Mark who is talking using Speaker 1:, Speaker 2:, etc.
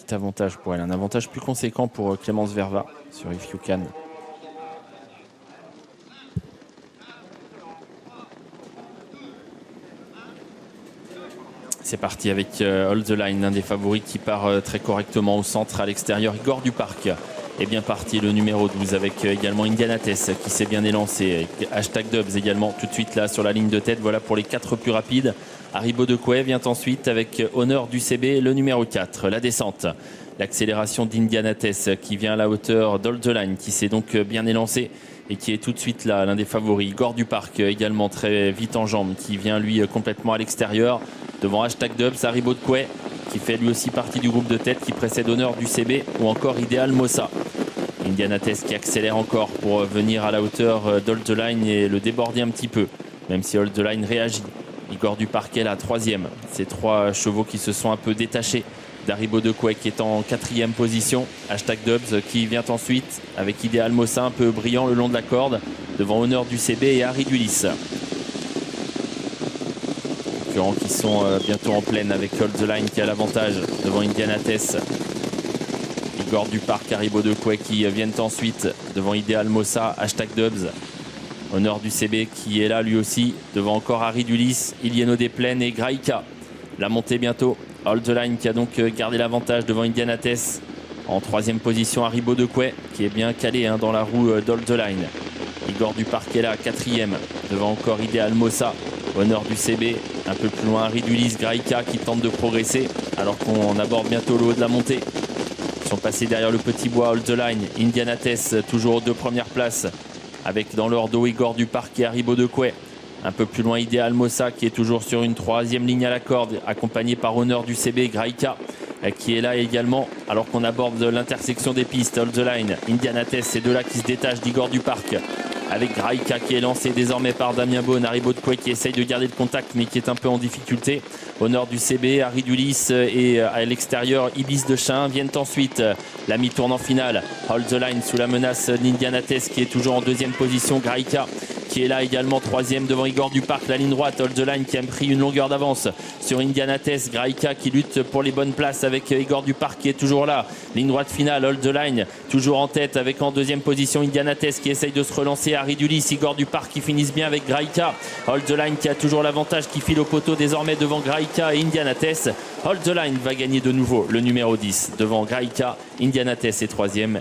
Speaker 1: petit avantage pour elle. Un avantage plus conséquent pour Clémence Verva sur If You Can. C'est parti avec Hold the Line, l'un des favoris qui part très correctement au centre. À l'extérieur, Igor Duparc est bien parti, le numéro 12, avec également Indianates qui s'est bien élancé. Hashtag Dubs également tout de suite là sur la ligne de tête. Voilà pour les 4 plus rapides. Haribo de Coué vient ensuite avec Honneur du CB, le numéro 4. La descente, l'accélération d'Indianates qui vient à la hauteur d'Hold the Line, qui s'est donc bien élancé et qui est tout de suite là, l'un des favoris. Igor Duparc également très vite en jambes, qui vient lui complètement à l'extérieur. Devant Hashtag Dubs, Haribo de Coué, qui fait lui aussi partie du groupe de tête, qui précède Honneur du CB ou encore Ideal Mossa. Indianates qui accélère encore pour venir à la hauteur d'Hold the Line et le déborder un petit peu, même si Hold the Line réagit. Igor Duparc est la 3e. Ces 3 chevaux qui se sont un peu détachés d'Haribo de Coué qui est en 4e position. Hashtag Dubs qui vient ensuite avec Ideal Mossa un peu brillant le long de la corde devant Honneur du CB et Harry Dulis. Qui sont bientôt en pleine avec Hold the Line qui a l'avantage devant Indianates. Igor Duparc, Haribo de Coué qui viennent ensuite devant Ideal Mossa, Hashtag Dubs. Honneur du CB qui est là lui aussi devant encore Harry Dulis, Ilieno des Plaines et Graïka. La montée bientôt. Hold the Line qui a donc gardé l'avantage devant Indianates. En 3e position, Haribo de Coué qui est bien calé dans la roue d'Hold the Line. Igor Duparc est là, 4e devant encore Ideal Mossa. Honneur du CB, un peu plus loin Harry Dulis, Graïka qui tente de progresser alors qu'on aborde bientôt le haut de la montée. Ils sont passés derrière le petit bois Hold the Line. Indianates toujours aux 2 premières places avec dans leur dos Igor Duparc et Haribo de Coué. Un peu plus loin Ideal Mossa qui est toujours sur une 3e ligne à la corde accompagné par Honneur du CB, Graïka qui est là également alors qu'on aborde l'intersection des pistes. Hold the Line, Indianates, ces 2 là qui se détachent d'Igor Duparc avec Graïka qui est lancé désormais par Damien Beaune. Haribo de Coué qui essaye de garder le contact mais qui est un peu en difficulté. Honneur du CB, Harry Dulis et à l'extérieur Ibis de Chain viennent ensuite. La mi-tourne en finale. Hold the Line sous la menace d'Indianates qui est toujours en 2e position. Graïka qui est là également 3e devant Igor Duparc. La ligne droite, Hold the Line qui a pris une longueur d'avance sur Indianates. Graïka qui lutte pour les bonnes places avec Igor Duparc qui est toujours là. Ligne droite finale, Hold the Line toujours en tête avec en 2e position Indianates qui essaye de se relancer. Harry Dulis, Igor Duparc qui finissent bien avec Graïka. Hold the Line qui a toujours l'avantage, qui file au poteau désormais devant Graïka et Indianates. Hold the Line va gagner de nouveau le numéro 10 devant Graïka. Indianates est 3e